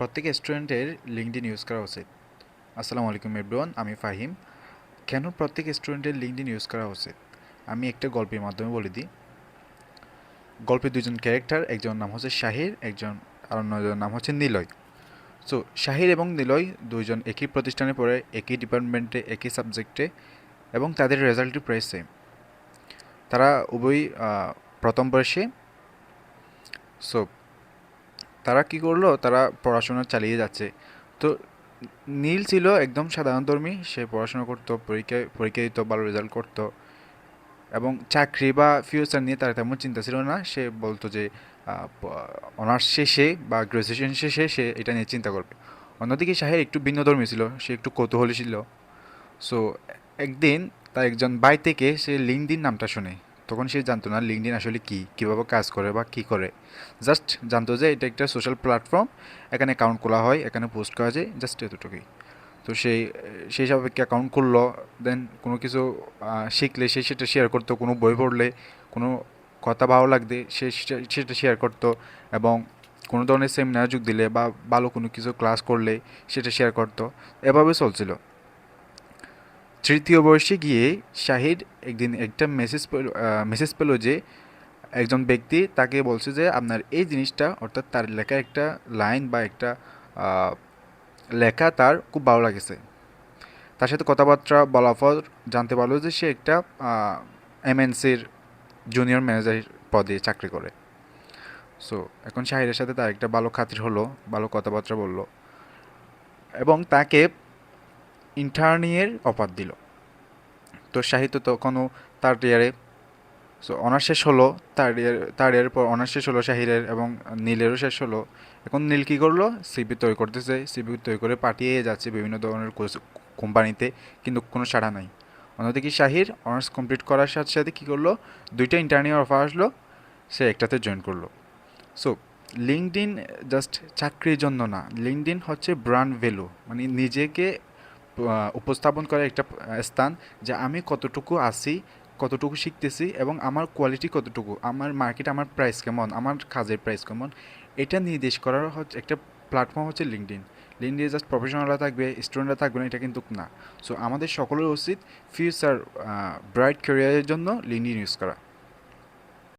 প্রত্যেক স্টুডেন্টের LinkedIn use করা উচিত। আসসালামু আলাইকুম এভরিওয়ান, আমি ফাহিম। কেন প্রত্যেক স্টুডেন্টের লিঙ্কডইন ইউজ করা উচিত আমি একটা গল্পের মাধ্যমে বলে দিই। গল্পে দুজন ক্যারেক্টার, একজন নাম হচ্ছে শাহির, একজন আর অন্যজন নাম হচ্ছে নিলয়। সো শাহির এবং নিলয় দুইজন একই প্রতিষ্ঠানে পড়ে, একই ডিপার্টমেন্টে, একই সাবজেক্টে, এবং তাদের রেজাল্টটি প্রায় সেম। তারা উভয়ই প্রথম বর্ষে। সো তারা কি করলো, তারা পড়াশোনা চালিয়ে যাচ্ছে। তো নীল ছিল একদম সাধারণধর্মী, সে পড়াশোনা করতো, পরীক্ষা দিত, ভালো রেজাল্ট করতো, এবং চাকরি বা ফিউচার নিয়ে তার তেমন চিন্তা ছিল না। সে বলতো যে অনার্স শেষে বা গ্রাজুয়েশন শেষে সে এটা নিয়ে চিন্তা করবে। অন্যদিকে শাহের একটু ভিন্নধর্মী ছিল, সে একটু কৌতূহলী ছিল। সো একদিন তার একজন ভাই থেকে সে লিঙ্কডইন নামটা শোনে। তখন সে জানতো না লিঙ্কডইন আসলে কী, কীভাবে কাজ করে বা কী করে। জাস্ট জানতো যে এটা একটা সোশ্যাল প্ল্যাটফর্ম, এখানে অ্যাকাউন্ট খোলা হয়, এখানে পোস্ট করা যায়, জাস্ট এতটুকুই। তো সেই সাপেক্ষে অ্যাকাউন্ট খুললো। দেন কোনো কিছু শিখলে সে সেটা শেয়ার করতো, কোনো বই পড়লে, কোনো কথা ভালো লাগলে সে সেটা শেয়ার করতো, এবং কোনো ধরনের সেমিনার যোগ দিলে বা ভালো কোনো কিছু ক্লাস করলে সেটা শেয়ার করতো। এভাবে চলছিল। তৃতীয় বর্ষে গিয়ে শাহিদ একদিন একটা মেসেজ পেল যে একজন ব্যক্তি তাকে বলছে যে আপনার এই জিনিসটা, অর্থাৎ তার লেখা একটা লাইন বা একটা আহ, লেখা তার খুব ভালো লাগেছে। তার সাথে কথাবার্তা বলার পর জানতে পারলো যে সে একটা এমএনসির জুনিয়র ম্যানেজার পদে চাকরি করে। সো এখন শাহিরের সাথে তার একটা ভালো খাতির হলো, ভালো কথাবার্তা বললো, এবং তাকে ইন্টার্নিংয়ের অফার দিল। তো শাহিদ তো তখনও থার্ড ইয়ারে। সো অনার্স শেষ হলো, থার্ড ইয়ারের পর অনার্স শেষ হলো শাহিরের, এবং নীলেরও শেষ হলো। এখন নীল কী করলো, সিভি তৈরি করতেছে, সিভি তৈরি করে পাঠিয়ে যাচ্ছে বিভিন্ন ধরনের কোম্পানিতে, কিন্তু কোনো সাড়া নাই। অন্যদিকে শাহির অনার্স কমপ্লিট করার সাথে সাথে কী করলো, দুইটা ইন্টার্নিং অফার আসলো, সে একটাতে জয়েন করলো। সো লিঙ্কডইন জাস্ট চাকরির জন্য না, লিঙ্কডইন হচ্ছে ব্র্যান্ড ভ্যালু, মানে নিজেকে উপস্থাপন করার একটা স্থান, যে আমি কতটুকু আছি, কতটুকু শিখতেছি, এবং আমার কোয়ালিটি কতটুকু, আমার মার্কেট, আমার প্রাইস কেমন, আমার কাজের প্রাইস কেমন, এটা নির্দেশ করার হচ্ছে একটা প্ল্যাটফর্ম হচ্ছে লিঙ্কডইন। লিঙ্কডইনে জাস্ট প্রফেশনালরা থাকবে, স্টুডেন্টরা থাকবে না, এটা কিন্তু না। সো আমাদের সকলের উচিত ফিউচার ব্রাইট ক্যারিয়ারের জন্য লিঙ্কডইন ইউজ করা।